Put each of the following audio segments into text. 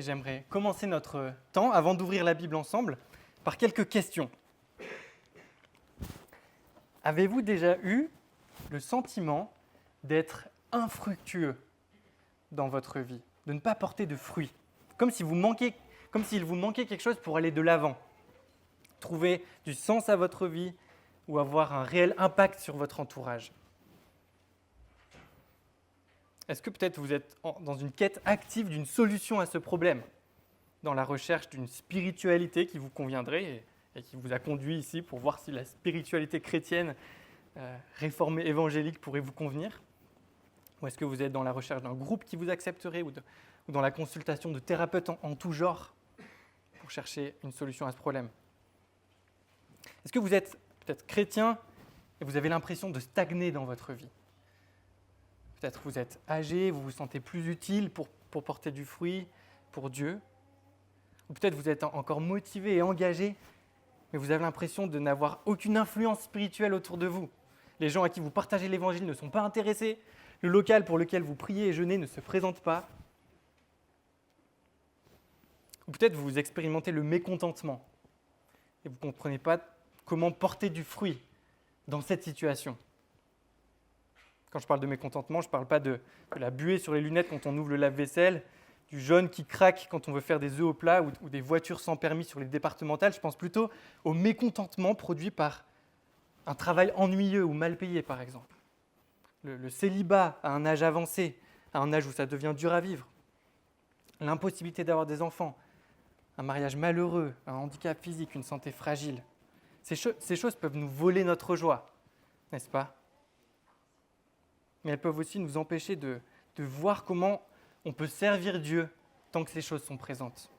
et j'aimerais commencer notre temps, avant d'ouvrir la Bible ensemble, par quelques questions. Avez-vous déjà eu le sentiment d'être infructueux dans votre vie, de ne pas porter de fruits, comme s'il vous manquait quelque chose pour aller de l'avant, trouver du sens à votre vie ou avoir un réel impact sur votre entourage? Est-ce que peut-être vous êtes dans une quête active d'une solution à ce problème, dans la recherche d'une spiritualité qui vous conviendrait et qui vous a conduit ici pour voir si la spiritualité chrétienne réformée évangélique pourrait vous convenir? Ou est-ce que vous êtes dans la recherche d'un groupe qui vous accepterait ou dans la consultation de thérapeutes en tout genre pour chercher une solution à ce problème? Est-ce que vous êtes peut-être chrétien et vous avez l'impression de stagner dans votre vie? Peut-être vous êtes âgé, vous vous sentez plus utile pour porter du fruit pour Dieu. Ou peut-être vous êtes encore motivé et engagé, mais vous avez l'impression de n'avoir aucune influence spirituelle autour de vous. Les gens à qui vous partagez l'évangile ne sont pas intéressés. Le local pour lequel vous priez et jeûnez ne se présente pas. Ou peut-être vous expérimentez le mécontentement et vous ne comprenez pas comment porter du fruit dans cette situation. Quand je parle de mécontentement, je ne parle pas de la buée sur les lunettes quand on ouvre le lave-vaisselle, du jaune qui craque quand on veut faire des œufs au plat ou des voitures sans permis sur les départementales. Je pense plutôt au mécontentement produit par un travail ennuyeux ou mal payé, par exemple. Le célibat à un âge avancé, à un âge où ça devient dur à vivre. L'impossibilité d'avoir des enfants, un mariage malheureux, un handicap physique, une santé fragile. Ces choses peuvent nous voler notre joie, n'est-ce pas? Mais elles peuvent aussi nous empêcher de voir comment on peut servir Dieu tant que ces choses sont présentes.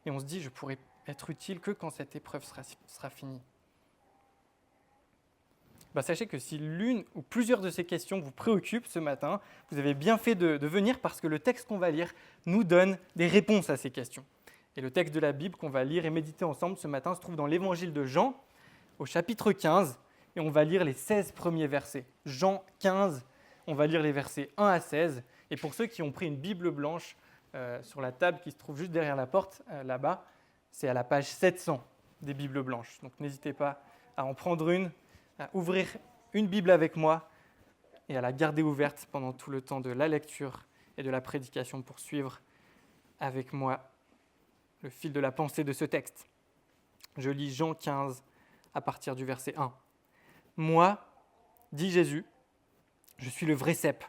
Et on se dit, je pourrai être utile que quand cette épreuve sera finie. Sachez que si l'une ou plusieurs de ces questions vous préoccupent ce matin, vous avez bien fait de venir parce que le texte qu'on va lire nous donne des réponses à ces questions. Et le texte de la Bible qu'on va lire et méditer ensemble ce matin se trouve dans l'évangile de Jean, au chapitre 15, et on va lire les 16 premiers versets. Jean 15, on va lire les versets 1 à 16. Et pour ceux qui ont pris une Bible blanche sur la table qui se trouve juste derrière la porte, là-bas, c'est à la page 700 des Bibles blanches. Donc n'hésitez pas à en prendre une, à ouvrir une Bible avec moi et à la garder ouverte pendant tout le temps de la lecture et de la prédication pour suivre avec moi le fil de la pensée de ce texte. Je lis Jean 15 à partir du verset 1. « Moi, dit Jésus, je suis le vrai cep,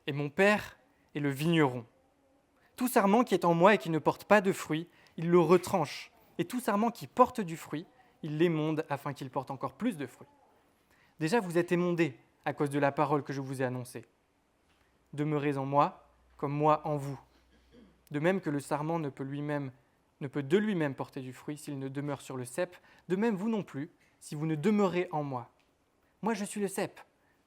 et mon Père est le vigneron. Tout sarment qui est en moi et qui ne porte pas de fruit, il le retranche, et tout sarment qui porte du fruit, il l'émonde afin qu'il porte encore plus de fruits. Déjà vous êtes émondés à cause de la parole que je vous ai annoncée. Demeurez en moi, comme moi en vous. De même que le sarment ne peut de lui-même porter du fruit s'il ne demeure sur le cep, de même vous non plus, si vous ne demeurez en moi. Moi je suis le cep,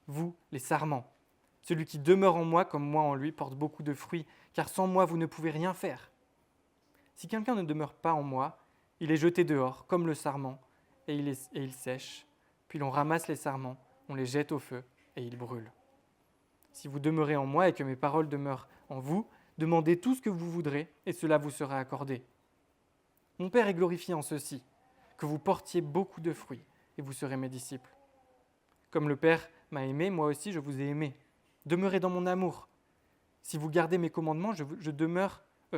vous les sarments. Celui qui demeure en moi comme moi en lui porte beaucoup de fruits, car sans moi vous ne pouvez rien faire. Si quelqu'un ne demeure pas en moi, il est jeté dehors, comme le sarment, et il sèche. Puis l'on ramasse les sarments, on les jette au feu, et ils brûlent. Si vous demeurez en moi et que mes paroles demeurent en vous, demandez tout ce que vous voudrez, et cela vous sera accordé. Mon Père est glorifié en ceci, que vous portiez beaucoup de fruits, et vous serez mes disciples. Comme le Père m'a aimé, moi aussi je vous ai aimé. Demeurez dans mon amour. Si vous gardez mes commandements,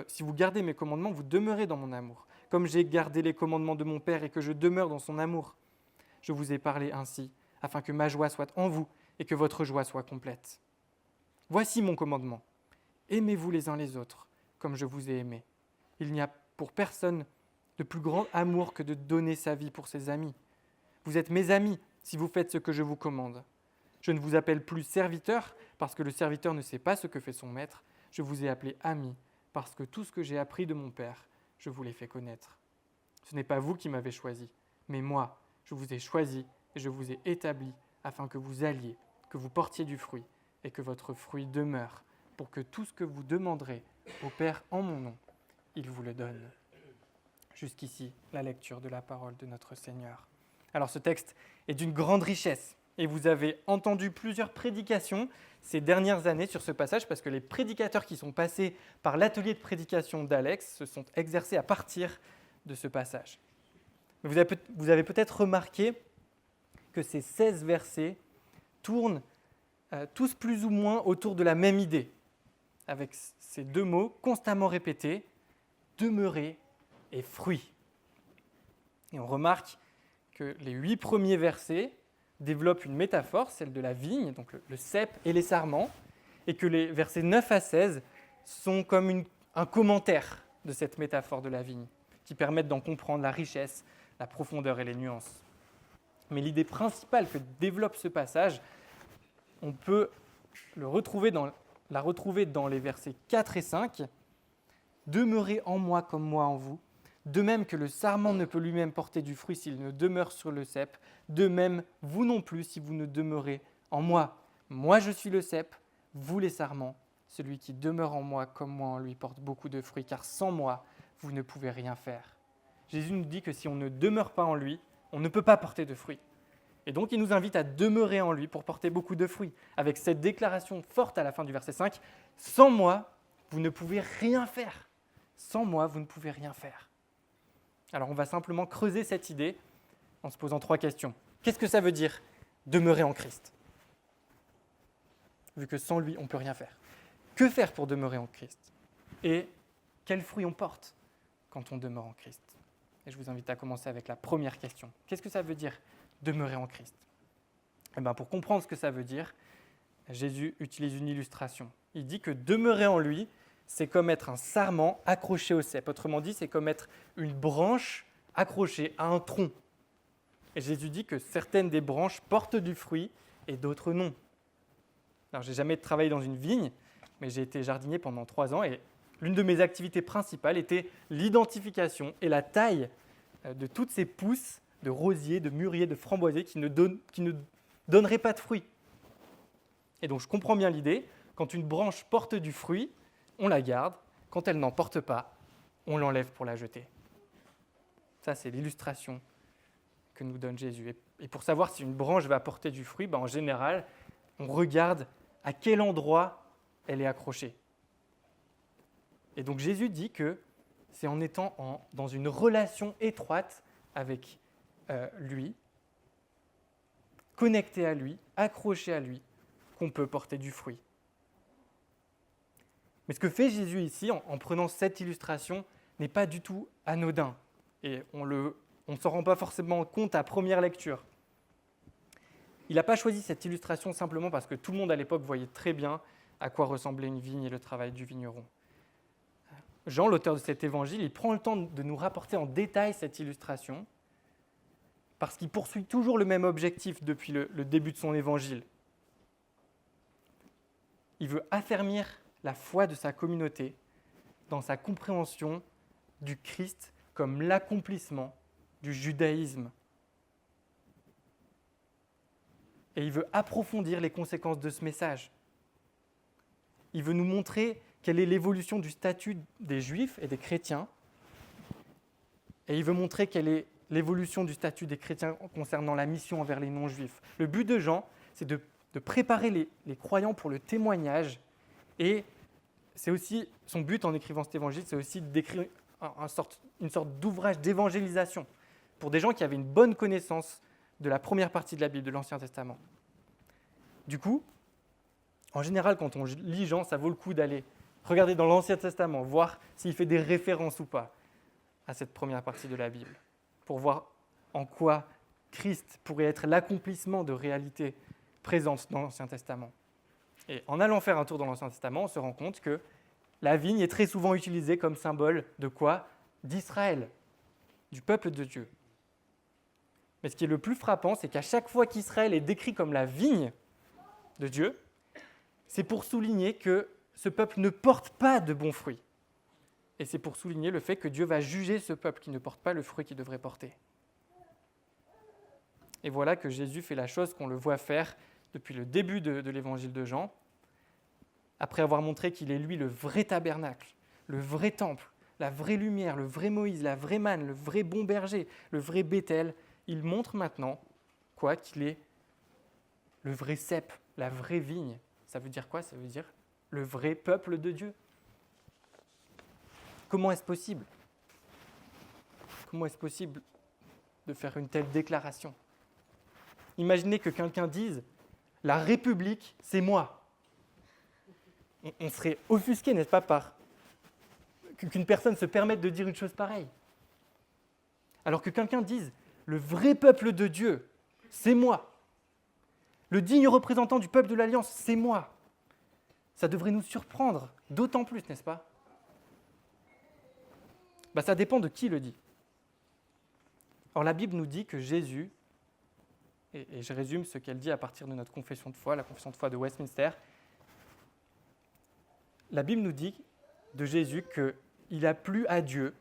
si vous gardez mes commandements, vous demeurez dans mon amour. Comme j'ai gardé les commandements de mon Père et que je demeure dans son amour, je vous ai parlé ainsi, afin que ma joie soit en vous et que votre joie soit complète. Voici mon commandement. Aimez-vous les uns les autres, comme je vous ai aimé. Il n'y a pour personne de plus grand amour que de donner sa vie pour ses amis. Vous êtes mes amis si vous faites ce que je vous commande. Je ne vous appelle plus serviteur, parce que le serviteur ne sait pas ce que fait son maître. Je vous ai appelé ami, parce que tout ce que j'ai appris de mon Père, je vous l'ai fait connaître. Ce n'est pas vous qui m'avez choisi, mais moi, je vous ai choisi et je vous ai établi afin que vous alliez, que vous portiez du fruit et que votre fruit demeure, pour que tout ce que vous demanderez au Père en mon nom, il vous le donne. » Jusqu'ici, la lecture de la parole de notre Seigneur. Alors ce texte est d'une grande richesse Et vous avez entendu plusieurs prédications ces dernières années sur ce passage parce que les prédicateurs qui sont passés par l'atelier de prédication d'Alex se sont exercés à partir de ce passage. Vous avez peut-être remarqué que ces 16 versets tournent tous plus ou moins autour de la même idée, avec ces deux mots constamment répétés, demeurer et fruit. Et on remarque que les 8 premiers versets développent une métaphore, celle de la vigne, donc le cep et les sarments, et que les versets 9 à 16 sont comme un commentaire de cette métaphore de la vigne, qui permettent d'en comprendre la richesse, la profondeur et les nuances. Mais l'idée principale que développe ce passage, on peut la retrouver dans les versets 4 et 5. « Demeurez en moi comme moi en vous, de même que le sarment ne peut lui-même porter du fruit s'il ne demeure sur le cep, de même vous non plus si vous ne demeurez en moi. Moi je suis le cep, vous les sarments. Celui qui demeure en moi comme moi en lui porte beaucoup de fruits, car sans moi vous ne pouvez rien faire. » Jésus nous dit que si on ne demeure pas en lui, on ne peut pas porter de fruits. Et donc il nous invite à demeurer en lui pour porter beaucoup de fruits, avec cette déclaration forte à la fin du verset 5, « Sans moi, vous ne pouvez rien faire. Sans moi, vous ne pouvez rien faire. » Alors on va simplement creuser cette idée en se posant 3 questions. Qu'est-ce que ça veut dire demeurer en Christ ? Vu que sans lui, on ne peut rien faire. Que faire pour demeurer en Christ ? Et quels fruits on porte quand on demeure en Christ ? Et je vous invite à commencer avec la première question. Qu'est-ce que ça veut dire demeurer en Christ ? Pour comprendre ce que ça veut dire, Jésus utilise une illustration. Il dit que demeurer en lui, c'est comme être un sarment accroché au cep. Autrement dit, c'est comme être une branche accrochée à un tronc. Et Jésus dit que certaines des branches portent du fruit et d'autres non. Alors, je n'ai jamais travaillé dans une vigne, mais j'ai été jardinier pendant 3 ans et l'une de mes activités principales était l'identification et la taille de toutes ces pousses de rosiers, de mûriers, de framboisiers qui ne donneraient pas de fruits. Et donc, je comprends bien l'idée. Quand une branche porte du fruit, on la garde. Quand elle n'en porte pas, on l'enlève pour la jeter. Ça, c'est l'illustration que nous donne Jésus. Et pour savoir si une branche va porter du fruit, en général, on regarde à quel endroit elle est accrochée. Et donc Jésus dit que c'est en étant dans une relation étroite avec lui, connecté à lui, accroché à lui, qu'on peut porter du fruit. Mais ce que fait Jésus ici, en prenant cette illustration, n'est pas du tout anodin. Et on ne s'en rend pas forcément compte à première lecture. Il n'a pas choisi cette illustration simplement parce que tout le monde à l'époque voyait très bien à quoi ressemblait une vigne et le travail du vigneron. Jean, l'auteur de cet évangile, il prend le temps de nous rapporter en détail cette illustration parce qu'il poursuit toujours le même objectif depuis le début de son évangile. Il veut affermir la foi de sa communauté dans sa compréhension du Christ comme l'accomplissement du judaïsme. Et il veut approfondir les conséquences de ce message. Il veut nous montrer quelle est l'évolution du statut des Juifs et des chrétiens. Et il veut montrer quelle est l'évolution du statut des chrétiens concernant la mission envers les non-juifs. Le but de Jean, c'est de préparer les croyants pour le témoignage. Et c'est aussi, son but en écrivant cet évangile, c'est aussi d'écrire une sorte d'ouvrage d'évangélisation pour des gens qui avaient une bonne connaissance de la première partie de la Bible, de l'Ancien Testament. Du coup, en général, quand on lit Jean, ça vaut le coup d'aller regarder dans l'Ancien Testament, voir s'il fait des références ou pas à cette première partie de la Bible, pour voir en quoi Christ pourrait être l'accomplissement de réalités présentes dans l'Ancien Testament. Et en allant faire un tour dans l'Ancien Testament, on se rend compte que la vigne est très souvent utilisée comme symbole de quoi ? D'Israël, du peuple de Dieu. Mais ce qui est le plus frappant, c'est qu'à chaque fois qu'Israël est décrit comme la vigne de Dieu, c'est pour souligner que ce peuple ne porte pas de bons fruits. Et c'est pour souligner le fait que Dieu va juger ce peuple qui ne porte pas le fruit qu'il devrait porter. Et voilà que Jésus fait la chose qu'on le voit faire depuis le début de l'évangile de Jean, après avoir montré qu'il est lui le vrai tabernacle, le vrai temple, la vraie lumière, le vrai Moïse, la vraie manne, le vrai bon berger, le vrai Béthel. Il montre maintenant qu'il est le vrai cep, la vraie vigne. Ça veut dire quoi? Ça veut dire le vrai peuple de Dieu. Comment est-ce possible? Comment est-ce possible de faire une telle déclaration? Imaginez que quelqu'un dise « La République, c'est moi ». On serait offusqué, n'est-ce pas, par qu'une personne se permette de dire une chose pareille. Alors que quelqu'un dise « Le vrai peuple de Dieu, c'est moi ». Le digne représentant du peuple de l'Alliance, c'est moi. Ça devrait nous surprendre, d'autant plus, n'est-ce pas? Ça dépend de qui le dit. Or, la Bible nous dit que Jésus, et je résume ce qu'elle dit à partir de notre confession de foi, la confession de foi de Westminster, la Bible nous dit de Jésus qu'il a plu à Dieu,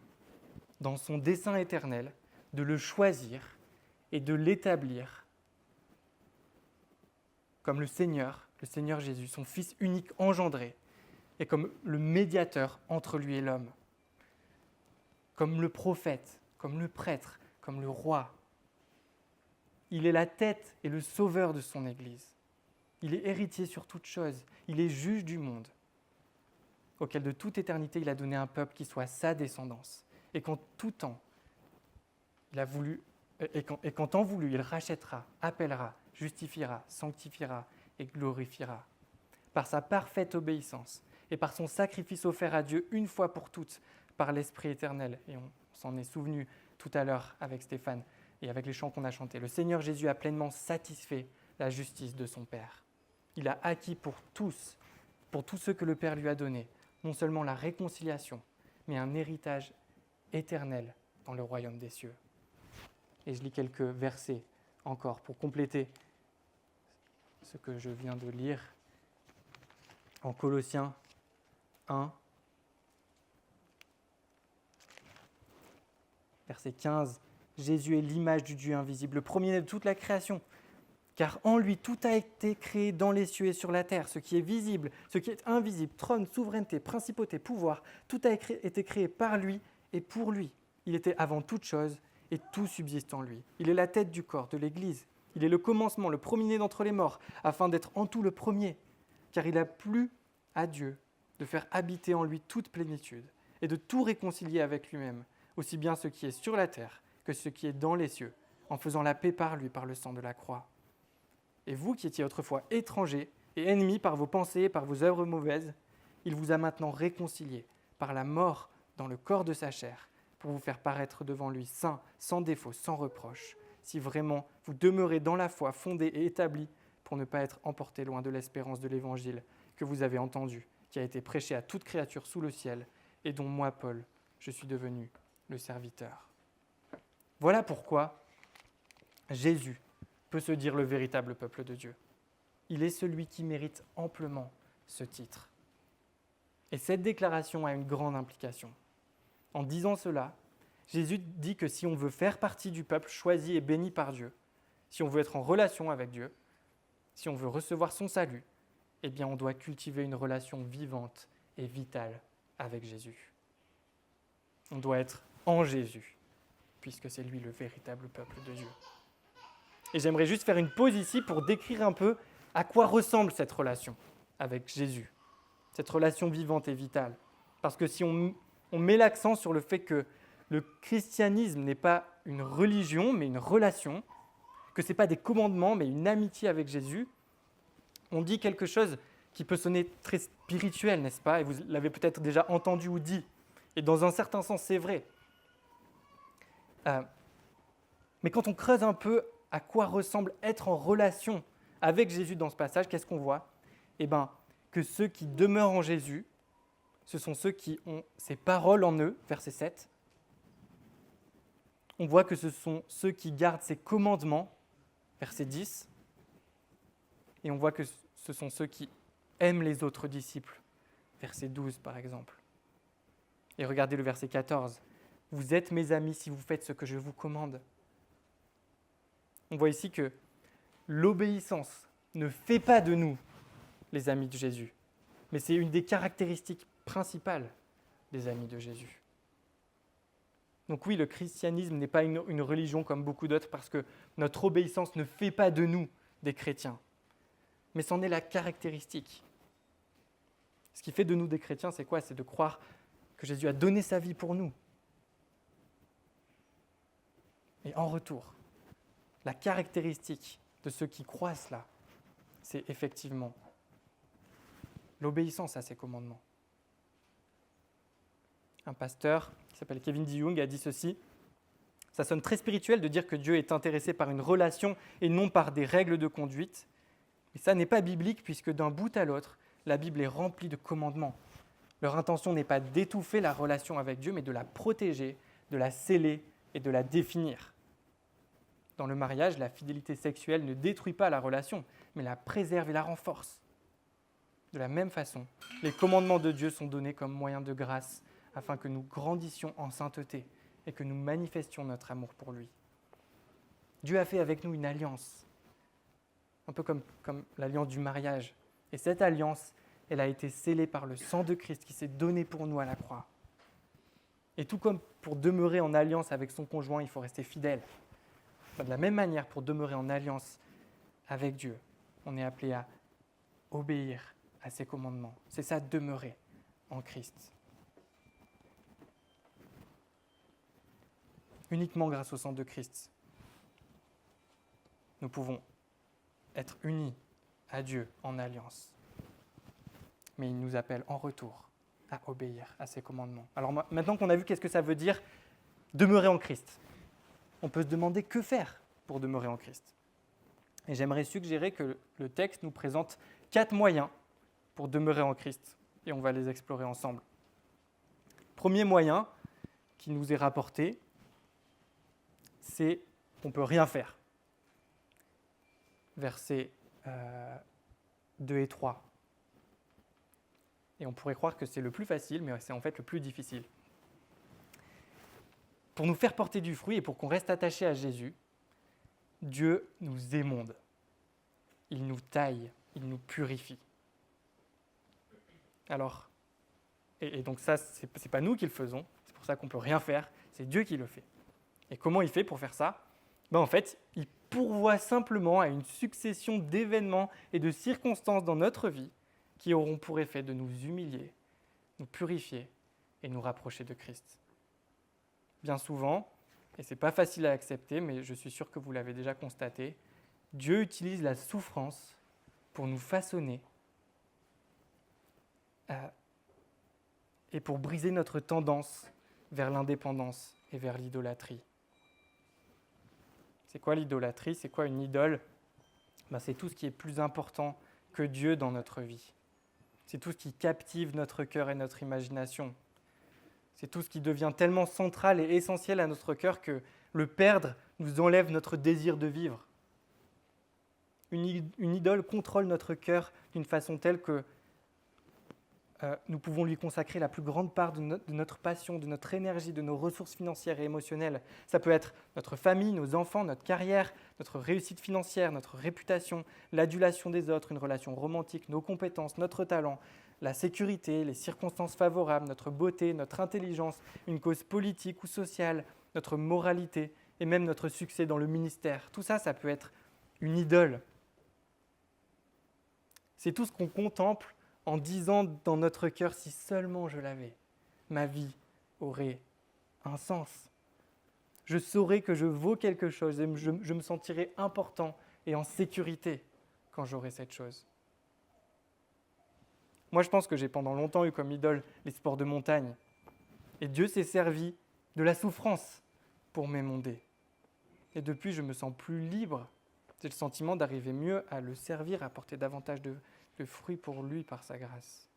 dans son dessein éternel, de le choisir et de l'établir comme le Seigneur Jésus, son Fils unique engendré, et comme le médiateur entre lui et l'homme, comme le prophète, comme le prêtre, comme le roi. Il est la tête et le sauveur de son Église. Il est héritier sur toute chose. Il est juge du monde, auquel de toute éternité il a donné un peuple qui soit sa descendance, et qu'en tout temps, il a voulu, et qu'en temps voulu, il rachètera, appellera, justifiera, sanctifiera et glorifiera. Par sa parfaite obéissance et par son sacrifice offert à Dieu une fois pour toutes par l'Esprit éternel, et on s'en est souvenu tout à l'heure avec Stéphane et avec les chants qu'on a chantés, le Seigneur Jésus a pleinement satisfait la justice de son Père. Il a acquis pour tous ceux que le Père lui a donnés, non seulement la réconciliation, mais un héritage éternel dans le royaume des cieux. Et je lis quelques versets encore pour compléter ce que je viens de lire en Colossiens 1, verset 15. Jésus est l'image du Dieu invisible, le premier-né de toute la création. Car en lui, tout a été créé dans les cieux et sur la terre, ce qui est visible, ce qui est invisible, trône, souveraineté, principauté, pouvoir, tout a été créé par lui et pour lui. Il était avant toute chose et tout subsiste en lui. Il est la tête du corps, de l'Église. Il est le commencement, le premier-né d'entre les morts, afin d'être en tout le premier. Car il a plu à Dieu de faire habiter en lui toute plénitude et de tout réconcilier avec lui-même, aussi bien ce qui est sur la terre que ce qui est dans les cieux, en faisant la paix par lui, par le sang de la croix. Et vous qui étiez autrefois étrangers et ennemis par vos pensées et par vos œuvres mauvaises, il vous a maintenant réconciliés par la mort dans le corps de sa chair, pour vous faire paraître devant lui saint, sans défaut, sans reproche, si vraiment vous demeurez dans la foi fondée et établie pour ne pas être emportés loin de l'espérance de l'Évangile que vous avez entendu, qui a été prêché à toute créature sous le ciel, et dont moi, Paul, je suis devenu le serviteur. Voilà pourquoi Jésus peut se dire le véritable peuple de Dieu. Il est celui qui mérite amplement ce titre. Et cette déclaration a une grande implication. En disant cela, Jésus dit que si on veut faire partie du peuple choisi et béni par Dieu, si on veut être en relation avec Dieu, si on veut recevoir son salut, eh bien on doit cultiver une relation vivante et vitale avec Jésus. On doit être en Jésus, puisque c'est lui le véritable peuple de Dieu. Et j'aimerais juste faire une pause ici pour décrire un peu à quoi ressemble cette relation avec Jésus, cette relation vivante et vitale. Parce que si on met l'accent sur le fait que le christianisme n'est pas une religion, mais une relation, que ce n'est pas des commandements, mais une amitié avec Jésus, on dit quelque chose qui peut sonner très spirituel, n'est-ce pas? Et vous l'avez peut-être déjà entendu ou dit. Et dans un certain sens, c'est vrai. Mais quand on creuse un peu à quoi ressemble être en relation avec Jésus dans ce passage, qu'est-ce qu'on voit? Eh bien, que ceux qui demeurent en Jésus, ce sont ceux qui ont ses paroles en eux, verset 7. On voit que ce sont ceux qui gardent ses commandements, verset 10. Et on voit que ce sont ceux qui aiment les autres disciples, verset 12 par exemple. Et regardez le verset 14. Vous êtes mes amis si vous faites ce que je vous commande. On voit ici que l'obéissance ne fait pas de nous les amis de Jésus, mais c'est une des caractéristiques principales des amis de Jésus. Donc oui, le christianisme n'est pas une religion comme beaucoup d'autres parce que notre obéissance ne fait pas de nous des chrétiens. mais c'en est la caractéristique. Ce qui fait de nous des chrétiens, c'est quoi? C'est de croire que Jésus a donné sa vie pour nous. Et en retour, la caractéristique de ceux qui croient cela, c'est effectivement l'obéissance à ses commandements. Un pasteur qui s'appelle Kevin DeYoung a dit ceci: « Ça sonne très spirituel de dire que Dieu est intéressé par une relation et non par des règles de conduite. Mais ça n'est pas biblique puisque d'un bout à l'autre, la Bible est remplie de commandements. Leur intention n'est pas d'étouffer la relation avec Dieu, mais de la protéger, de la sceller et de la définir. Dans le mariage, la fidélité sexuelle ne détruit pas la relation, mais la préserve et la renforce. De la même façon, les commandements de Dieu sont donnés comme moyen de grâce afin que nous grandissions en sainteté et que nous manifestions notre amour pour lui. Dieu a fait avec nous une alliance, un peu comme l'alliance du mariage. Et cette alliance, elle a été scellée par le sang de Christ qui s'est donné pour nous à la croix. Et tout comme pour demeurer en alliance avec son conjoint, il faut rester fidèle. De la même manière, pour demeurer en alliance avec Dieu, on est appelé à obéir à ses commandements. C'est ça, demeurer en Christ. Uniquement grâce au sang de Christ, nous pouvons être unis à Dieu en alliance. Mais il nous appelle en retour à obéir à ses commandements. Alors maintenant qu'on a vu qu'est-ce que ça veut dire demeurer en Christ, on peut se demander que faire pour demeurer en Christ. Et j'aimerais suggérer que le texte nous présente 4 moyens pour demeurer en Christ, et on va les explorer ensemble. Premier moyen qui nous est rapporté, c'est qu'on ne peut rien faire. Versets 2 et 3. Et on pourrait croire que c'est le plus facile, mais c'est en fait le plus difficile. Pour nous faire porter du fruit et pour qu'on reste attaché à Jésus, Dieu nous émonde. Il nous taille, il nous purifie. Alors, et donc ça, c'est pas nous qui le faisons, c'est pour ça qu'on ne peut rien faire, c'est Dieu qui le fait. Et comment il fait pour faire ça? En fait, il pourvoit simplement à une succession d'événements et de circonstances dans notre vie qui auront pour effet de nous humilier, nous purifier et nous rapprocher de Christ. Bien souvent, et ce n'est pas facile à accepter, mais je suis sûr que vous l'avez déjà constaté, Dieu utilise la souffrance pour nous façonner et pour briser notre tendance vers l'indépendance et vers l'idolâtrie. C'est quoi l'idolâtrie? C'est quoi une idole? C'est tout ce qui est plus important que Dieu dans notre vie. C'est tout ce qui captive notre cœur et notre imagination. C'est tout ce qui devient tellement central et essentiel à notre cœur que le perdre nous enlève notre désir de vivre. Une idole contrôle notre cœur d'une façon telle que nous pouvons lui consacrer la plus grande part de notre passion, de notre énergie, de nos ressources financières et émotionnelles. Ça peut être notre famille, nos enfants, notre carrière, notre réussite financière, notre réputation, l'adulation des autres, une relation romantique, nos compétences, notre talent, la sécurité, les circonstances favorables, notre beauté, notre intelligence, une cause politique ou sociale, notre moralité et même notre succès dans le ministère. Tout ça, ça peut être une idole. C'est tout ce qu'on contemple en disant dans notre cœur, si seulement je l'avais, ma vie aurait un sens. Je saurais que je vaux quelque chose et je me sentirais important et en sécurité quand j'aurai cette chose. Moi, je pense que j'ai pendant longtemps eu comme idole les sports de montagne. Et Dieu s'est servi de la souffrance pour m'émonder. Et depuis, je me sens plus libre. J'ai le sentiment d'arriver mieux à le servir, à porter davantage de fruits pour lui par sa grâce.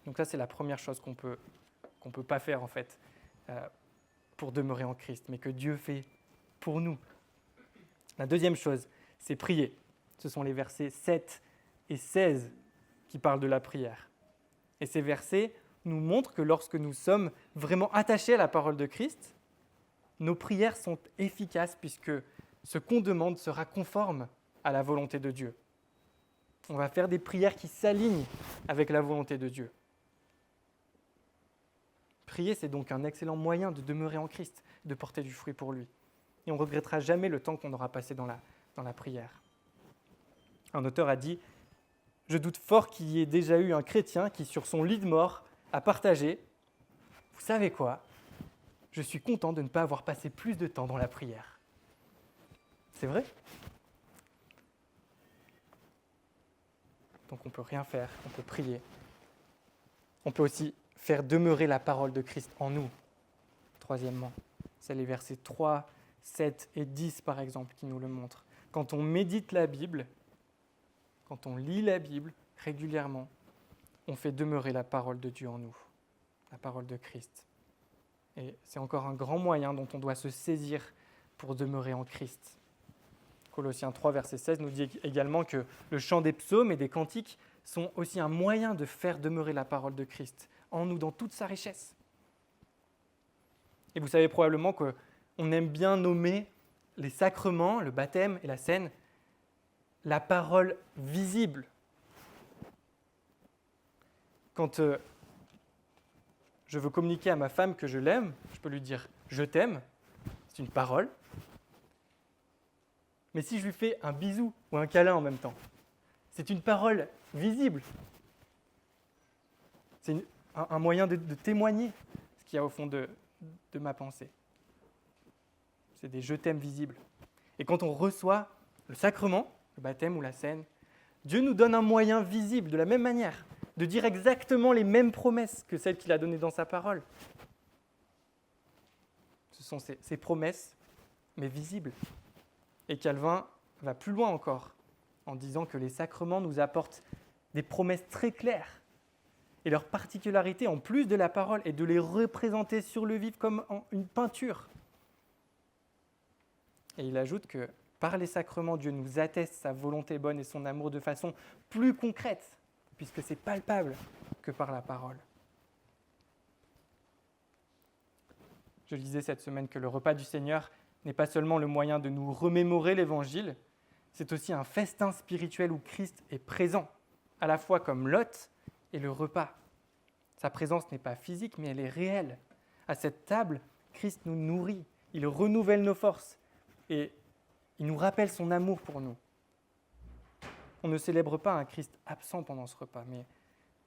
Donc ça, c'est la première chose qu'on peut pas faire en fait pour demeurer en Christ, mais que Dieu fait pour nous. La deuxième chose, c'est prier. Ce sont les versets 7 et 16 qui parlent de la prière. Et ces versets nous montrent que lorsque nous sommes vraiment attachés à la parole de Christ, nos prières sont efficaces puisque ce qu'on demande sera conforme à la volonté de Dieu. On va faire des prières qui s'alignent avec la volonté de Dieu. Prier, c'est donc un excellent moyen de demeurer en Christ, de porter du fruit pour lui. Et on ne regrettera jamais le temps qu'on aura passé dans la prière. Un auteur a dit « Je doute fort qu'il y ait déjà eu un chrétien qui, sur son lit de mort, a partagé « Vous savez quoi ? Je suis content de ne pas avoir passé plus de temps dans la prière. » C'est vrai ? Donc on ne peut rien faire, on peut prier. On peut aussi faire demeurer la parole de Christ en nous. Troisièmement, c'est les versets 3, 7 et 10 par exemple qui nous le montrent. Quand on médite la Bible, quand on lit la Bible régulièrement, on fait demeurer la parole de Dieu en nous, la parole de Christ. Et c'est encore un grand moyen dont on doit se saisir pour demeurer en Christ. Colossiens 3, verset 16 nous dit également que le chant des psaumes et des cantiques sont aussi un moyen de faire demeurer la parole de Christ en nous dans toute sa richesse. Et vous savez probablement qu'on aime bien nommer les sacrements, le baptême et la scène, la parole visible. Quand je veux communiquer à ma femme que je l'aime, je peux lui dire « je t'aime », c'est une parole. Mais si je lui fais un bisou ou un câlin en même temps, c'est une parole visible. C'est un moyen de témoigner ce qu'il y a au fond de ma pensée. C'est des « je t'aime » visibles. Et quand on reçoit le sacrement, le baptême ou la scène, Dieu nous donne un moyen visible, de la même manière, de dire exactement les mêmes promesses que celles qu'il a données dans sa parole. Ce sont ces promesses, mais visibles. Et Calvin va plus loin encore, en disant que les sacrements nous apportent des promesses très claires. Et leur particularité, en plus de la parole, est de les représenter sur le vif comme une peinture. Et il ajoute que par les sacrements, Dieu nous atteste sa volonté bonne et son amour de façon plus concrète, puisque c'est palpable, que par la parole. Je disais cette semaine que le repas du Seigneur n'est pas seulement le moyen de nous remémorer l'Évangile, c'est aussi un festin spirituel où Christ est présent, à la fois comme l'hôte et le repas. Sa présence n'est pas physique, mais elle est réelle. À cette table, Christ nous nourrit, il renouvelle nos forces et il nous rappelle son amour pour nous. On ne célèbre pas un Christ absent pendant ce repas, mais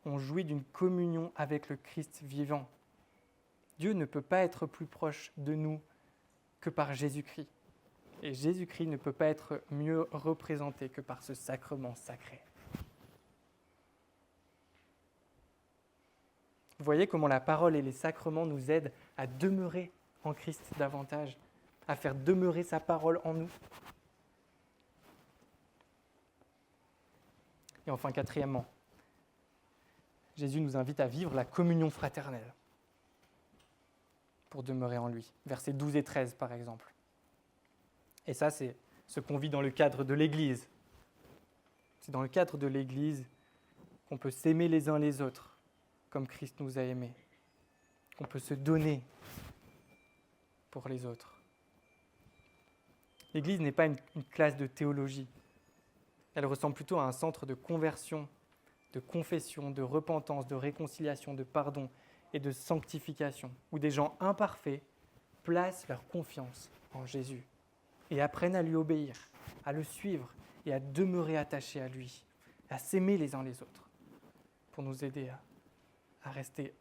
on jouit d'une communion avec le Christ vivant. Dieu ne peut pas être plus proche de nous que par Jésus-Christ. Et Jésus-Christ ne peut pas être mieux représenté que par ce sacrement sacré. Vous voyez comment la parole et les sacrements nous aident à demeurer en Christ davantage, à faire demeurer sa parole en nous. Et enfin, quatrièmement, Jésus nous invite à vivre la communion fraternelle pour demeurer en lui. Versets 12 et 13, par exemple. Et ça, c'est ce qu'on vit dans le cadre de l'Église. C'est dans le cadre de l'Église qu'on peut s'aimer les uns les autres, comme Christ nous a aimés, qu'on peut se donner pour les autres. L'Église n'est pas une classe de théologie. Elle ressemble plutôt à un centre de conversion, de confession, de repentance, de réconciliation, de pardon et de sanctification, où des gens imparfaits placent leur confiance en Jésus et apprennent à lui obéir, à le suivre et à demeurer attachés à lui, à s'aimer les uns les autres, pour nous aider à rester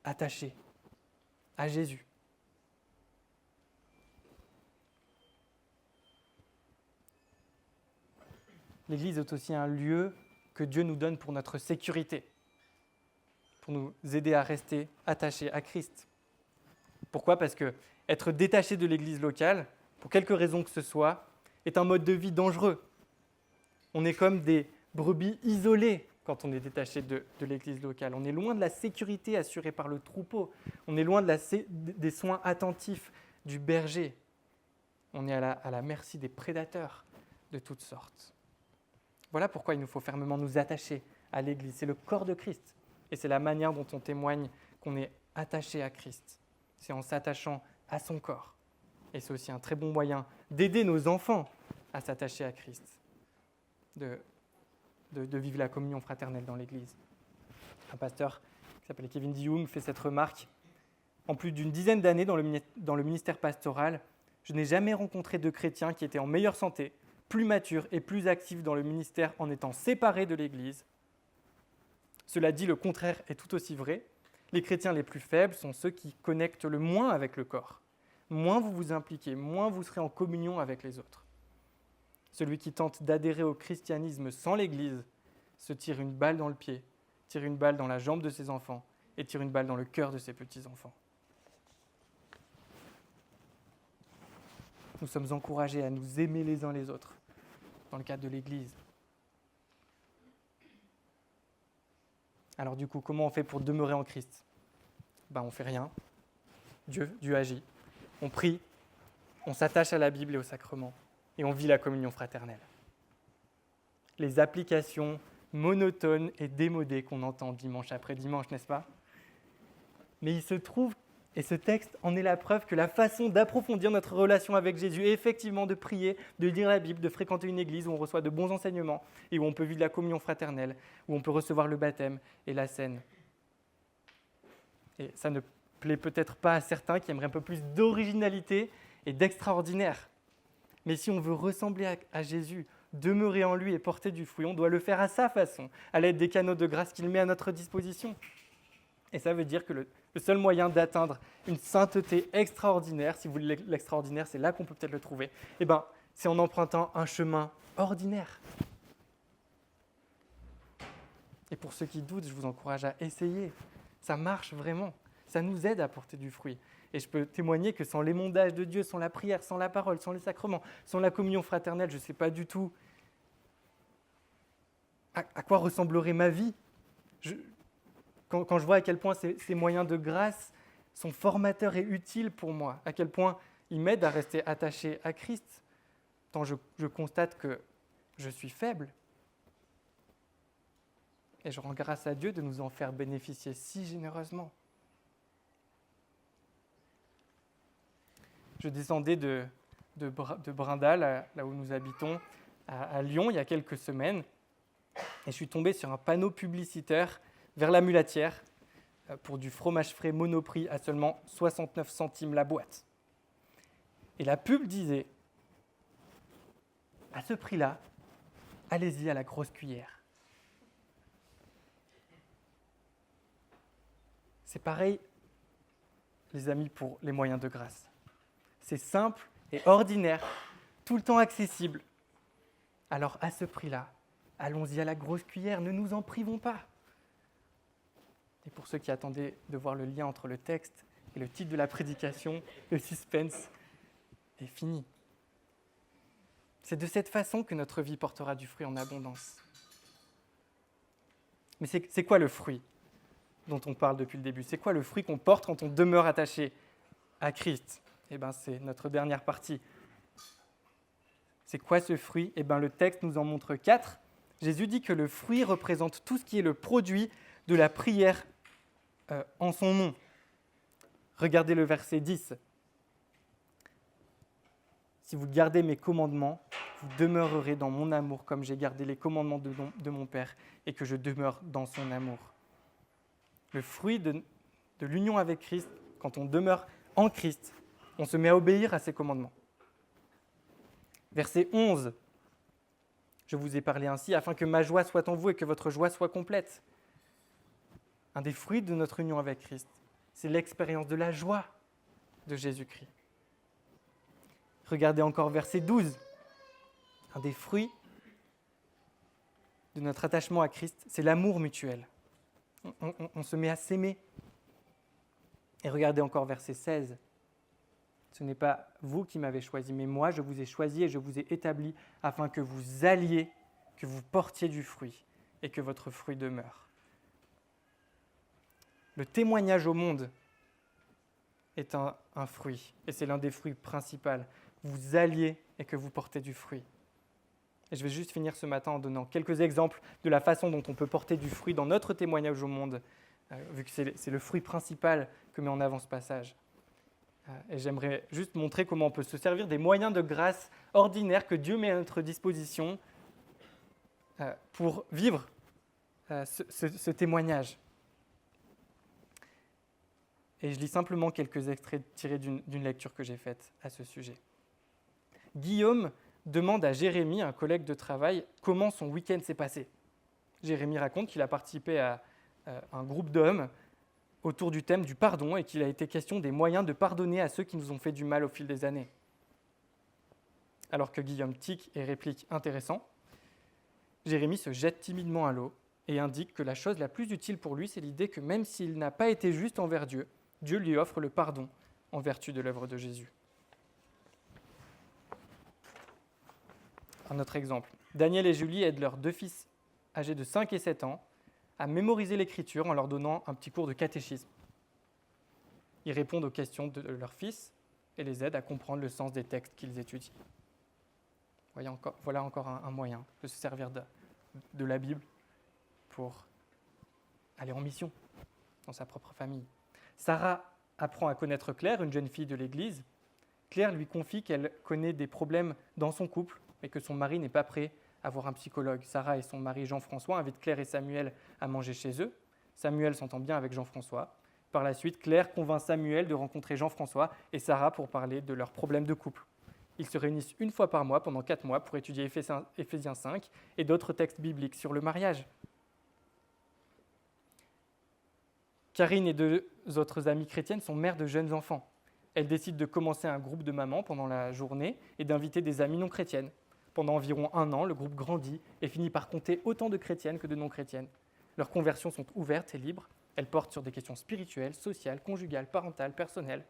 attachés à Jésus. L'Église est aussi un lieu que Dieu nous donne pour notre sécurité, pour nous aider à rester attachés à Christ. Pourquoi ? Parce que être détaché de l'Église locale, pour quelque raison que ce soit, est un mode de vie dangereux. On est comme des brebis isolées quand on est détaché de l'Église locale. On est loin de la sécurité assurée par le troupeau. On est loin des soins attentifs du berger. On est à la merci des prédateurs de toutes sortes. Voilà pourquoi il nous faut fermement nous attacher à l'Église. C'est le corps de Christ et c'est la manière dont on témoigne qu'on est attaché à Christ. C'est en s'attachant à son corps. Et c'est aussi un très bon moyen d'aider nos enfants à s'attacher à Christ, de vivre la communion fraternelle dans l'Église. Un pasteur qui s'appelle Kevin DeYoung fait cette remarque. En plus d'une dizaine d'années dans le ministère pastoral, je n'ai jamais rencontré de chrétiens qui étaient en meilleure santé plus matures et plus actifs dans le ministère en étant séparés de l'Église. Cela dit, le contraire est tout aussi vrai. Les chrétiens les plus faibles sont ceux qui connectent le moins avec le corps. Moins vous vous impliquez, moins vous serez en communion avec les autres. Celui qui tente d'adhérer au christianisme sans l'Église se tire une balle dans le pied, tire une balle dans la jambe de ses enfants et tire une balle dans le cœur de ses petits-enfants. Nous sommes encouragés à nous aimer les uns les autres dans le cadre de l'Église. Alors du coup, comment on fait pour demeurer en Christ ? On ne fait rien. Dieu agit. On prie, on s'attache à la Bible et au sacrement, et on vit la communion fraternelle. Les applications monotones et démodées qu'on entend dimanche après dimanche, n'est-ce pas ? Mais il se trouve, et ce texte en est la preuve, que la façon d'approfondir notre relation avec Jésus est effectivement de prier, de lire la Bible, de fréquenter une église où on reçoit de bons enseignements et où on peut vivre la communion fraternelle, où on peut recevoir le baptême et la scène. Et ça ne plaît peut-être pas à certains qui aimeraient un peu plus d'originalité et d'extraordinaire. Mais si on veut ressembler à Jésus, demeurer en lui et porter du fruit, on doit le faire à sa façon, à l'aide des canaux de grâce qu'il met à notre disposition. Et ça veut dire que le seul moyen d'atteindre une sainteté extraordinaire, si vous voulez l'extraordinaire, c'est là qu'on peut peut-être le trouver, c'est en empruntant un chemin ordinaire. Et pour ceux qui doutent, je vous encourage à essayer. Ça marche vraiment. Ça nous aide à porter du fruit. Et je peux témoigner que sans l'émondage de Dieu, sans la prière, sans la parole, sans les sacrements, sans la communion fraternelle, je ne sais pas du tout à quoi ressemblerait ma vie. Quand je vois à quel point ces moyens de grâce sont formateurs et utiles pour moi, à quel point ils m'aident à rester attaché à Christ, tant je constate que je suis faible. Et je rends grâce à Dieu de nous en faire bénéficier si généreusement. Je descendais de Brindal, là où nous habitons, à Lyon, il y a quelques semaines, et je suis tombé sur un panneau publicitaire vers la Mulatière pour du fromage frais Monoprix à seulement 69 centimes la boîte. Et la pub disait « À ce prix-là, allez-y à la grosse cuillère ». C'est pareil, les amis, pour les moyens de grâce. C'est simple et ordinaire, tout le temps accessible. Alors à ce prix-là, allons-y à la grosse cuillère, ne nous en privons pas. Et pour ceux qui attendaient de voir le lien entre le texte et le titre de la prédication, le suspense est fini. C'est de cette façon que notre vie portera du fruit en abondance. Mais c'est quoi le fruit dont on parle depuis le début ? C'est quoi le fruit qu'on porte quand on demeure attaché à Christ ? C'est notre dernière partie. C'est quoi ce fruit ? Le texte nous en montre 4. Jésus dit que le fruit représente tout ce qui est le produit de la prière en son nom. Regardez le verset 10. Si vous gardez mes commandements, vous demeurerez dans mon amour comme j'ai gardé les commandements de mon Père et que je demeure dans son amour. Le fruit de l'union avec Christ, quand on demeure en Christ, on se met à obéir à ses commandements. Verset 11. Je vous ai parlé ainsi afin que ma joie soit en vous et que votre joie soit complète. Un des fruits de notre union avec Christ, c'est l'expérience de la joie de Jésus-Christ. Regardez encore verset 12. Un des fruits de notre attachement à Christ, c'est l'amour mutuel. On se met à s'aimer. Et regardez encore verset 16. Ce n'est pas vous qui m'avez choisi, mais moi je vous ai choisi et je vous ai établi afin que vous alliez, que vous portiez du fruit et que votre fruit demeure. Le témoignage au monde est un fruit, et c'est l'un des fruits principaux. Vous alliez et que vous portez du fruit. Et je vais juste finir ce matin en donnant quelques exemples de la façon dont on peut porter du fruit dans notre témoignage au monde, vu que c'est le fruit principal que met en avant ce passage. Et j'aimerais juste montrer comment on peut se servir des moyens de grâce ordinaires que Dieu met à notre disposition pour vivre ce témoignage. Et je lis simplement quelques extraits tirés d'une lecture que j'ai faite à ce sujet. Guillaume demande à Jérémie, un collègue de travail, comment son week-end s'est passé. Jérémie raconte qu'il a participé à un groupe d'hommes autour du thème du pardon et qu'il a été question des moyens de pardonner à ceux qui nous ont fait du mal au fil des années. Alors que Guillaume tique et réplique intéressant, Jérémie se jette timidement à l'eau et indique que la chose la plus utile pour lui, c'est l'idée que même s'il n'a pas été juste envers Dieu, Dieu lui offre le pardon en vertu de l'œuvre de Jésus. Un autre exemple. Daniel et Julie aident leurs 2 fils âgés de 5 et 7 ans à mémoriser l'Écriture en leur donnant un petit cours de catéchisme. Ils répondent aux questions de leurs fils et les aident à comprendre le sens des textes qu'ils étudient. Voilà encore un moyen de se servir de la Bible pour aller en mission dans sa propre famille. Sarah apprend à connaître Claire, une jeune fille de l'Église. Claire lui confie qu'elle connaît des problèmes dans son couple et que son mari n'est pas prêt à voir un psychologue. Sarah et son mari Jean-François invitent Claire et Samuel à manger chez eux. Samuel s'entend bien avec Jean-François. Par la suite, Claire convainc Samuel de rencontrer Jean-François et Sarah pour parler de leurs problèmes de couple. Ils se réunissent une fois par mois pendant 4 mois pour étudier Éphésiens 5 et d'autres textes bibliques sur le mariage. Karine et 2 autres amies chrétiennes sont mères de jeunes enfants. Elles décident de commencer un groupe de mamans pendant la journée et d'inviter des amies non chrétiennes. Pendant environ 1 an, le groupe grandit et finit par compter autant de chrétiennes que de non-chrétiennes. Leurs conversions sont ouvertes et libres. Elles portent sur des questions spirituelles, sociales, conjugales, parentales, personnelles.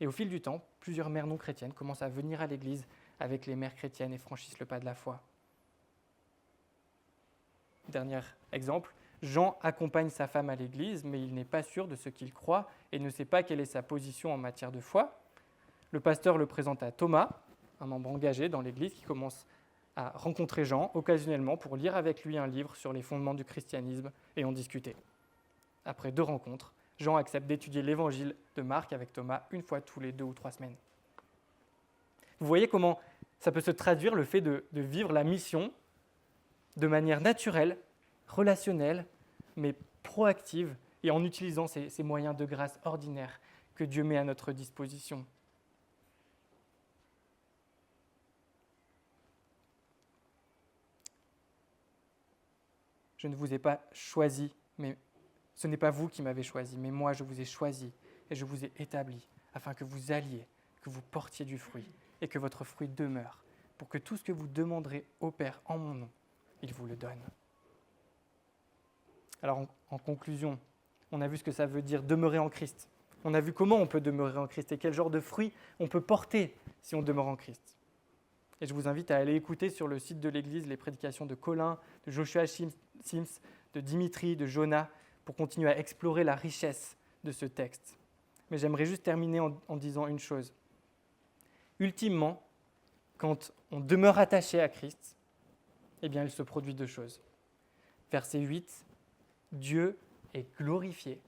Et au fil du temps, plusieurs mères non chrétiennes commencent à venir à l'église avec les mères chrétiennes et franchissent le pas de la foi. Dernier exemple, Jean accompagne sa femme à l'église, mais il n'est pas sûr de ce qu'il croit et ne sait pas quelle est sa position en matière de foi. Le pasteur le présente à Thomas, un membre engagé dans l'église qui commence à rencontrer Jean occasionnellement pour lire avec lui un livre sur les fondements du christianisme et en discuter. Après 2 rencontres, Jean accepte d'étudier l'évangile de Marc avec Thomas une fois tous les 2 ou 3 semaines. Vous voyez comment ça peut se traduire le fait de vivre la mission de manière naturelle, relationnelle, mais proactive et en utilisant ces moyens de grâce ordinaires que Dieu met à notre disposition. Je ne vous ai pas choisi, mais ce n'est pas vous qui m'avez choisi, mais moi je vous ai choisi et je vous ai établi afin que vous alliez, que vous portiez du fruit et que votre fruit demeure, pour que tout ce que vous demanderez au Père en mon nom, il vous le donne. Alors en conclusion, on a vu ce que ça veut dire demeurer en Christ. On a vu comment on peut demeurer en Christ et quel genre de fruits on peut porter si on demeure en Christ. Et je vous invite à aller écouter sur le site de l'Église les prédications de Colin, de Joshua Sims, de Dimitri, de Jonah, pour continuer à explorer la richesse de ce texte. Mais j'aimerais juste terminer en disant une chose. Ultimement, quand on demeure attaché à Christ, eh bien, il se produit 2 choses. Verset 8, Dieu est glorifié.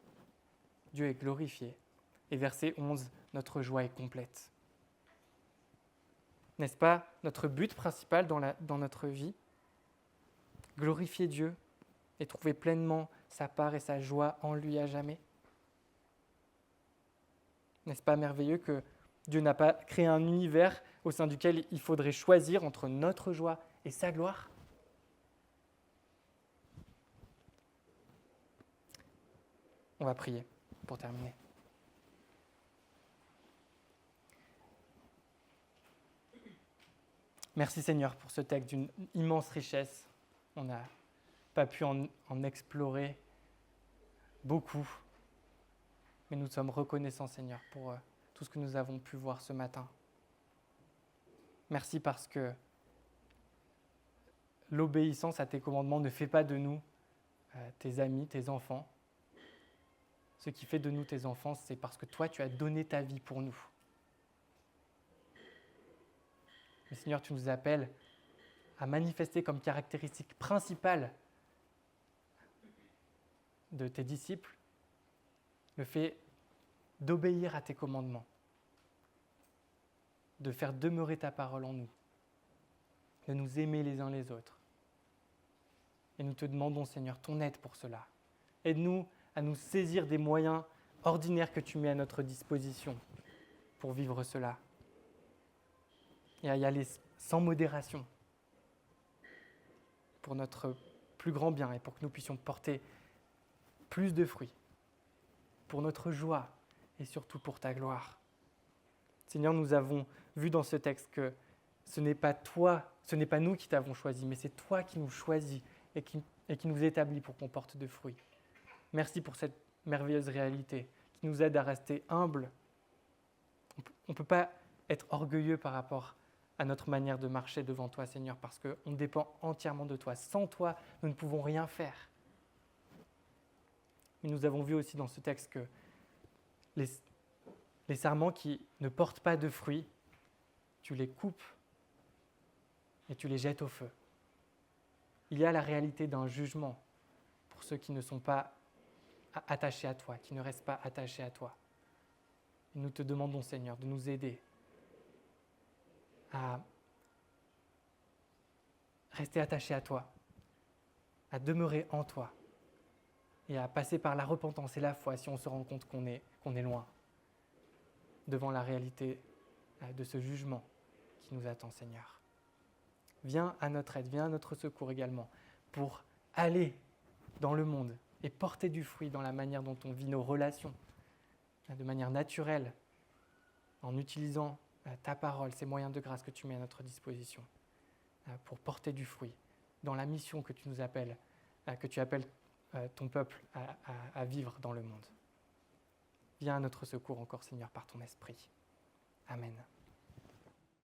Dieu est glorifié. Et verset 11, notre joie est complète. N'est-ce pas notre but principal dans notre vie ? Glorifier Dieu et trouver pleinement sa part et sa joie en lui à jamais. N'est-ce pas merveilleux que Dieu n'a pas créé un univers au sein duquel il faudrait choisir entre notre joie et sa gloire ? On va prier pour terminer. Merci Seigneur pour ce texte d'une immense richesse. On n'a pas pu en explorer beaucoup, mais nous sommes reconnaissants Seigneur pour tout ce que nous avons pu voir ce matin. Merci parce que l'obéissance à tes commandements ne fait pas de nous tes amis, tes enfants. Ce qui fait de nous tes enfants, c'est parce que toi, tu as donné ta vie pour nous. Mais Seigneur, tu nous appelles à manifester comme caractéristique principale de tes disciples le fait d'obéir à tes commandements, de faire demeurer ta parole en nous, de nous aimer les uns les autres. Et nous te demandons, Seigneur, ton aide pour cela. Aide-nous à nous saisir des moyens ordinaires que tu mets à notre disposition pour vivre cela. Et à y aller sans modération, pour notre plus grand bien et pour que nous puissions porter plus de fruits, pour notre joie et surtout pour ta gloire. Seigneur, nous avons vu dans ce texte que ce n'est pas nous qui t'avons choisi, mais c'est toi qui nous choisis et qui nous établis pour qu'on porte de fruits. Merci pour cette merveilleuse réalité qui nous aide à rester humbles. On ne peut pas être orgueilleux par rapport à notre manière de marcher devant toi, Seigneur, parce qu'on dépend entièrement de toi. Sans toi, nous ne pouvons rien faire. Mais nous avons vu aussi dans ce texte que les sarments qui ne portent pas de fruits, tu les coupes et tu les jettes au feu. Il y a la réalité d'un jugement pour ceux qui ne sont pas attachés à toi, qui ne restent pas attachés à toi. Et nous te demandons, Seigneur, de nous aider à rester attachés à toi, à demeurer en toi et à passer par la repentance et la foi si on se rend compte qu'on est loin devant la réalité de ce jugement qui nous attend, Seigneur. Viens à notre aide, viens à notre secours également pour aller dans le monde et porter du fruit dans la manière dont on vit nos relations, de manière naturelle, en utilisant ta parole, ces moyens de grâce que tu mets à notre disposition, pour porter du fruit dans la mission que tu nous appelles, que tu appelles ton peuple à vivre dans le monde. Viens à notre secours encore, Seigneur, par ton esprit. Amen.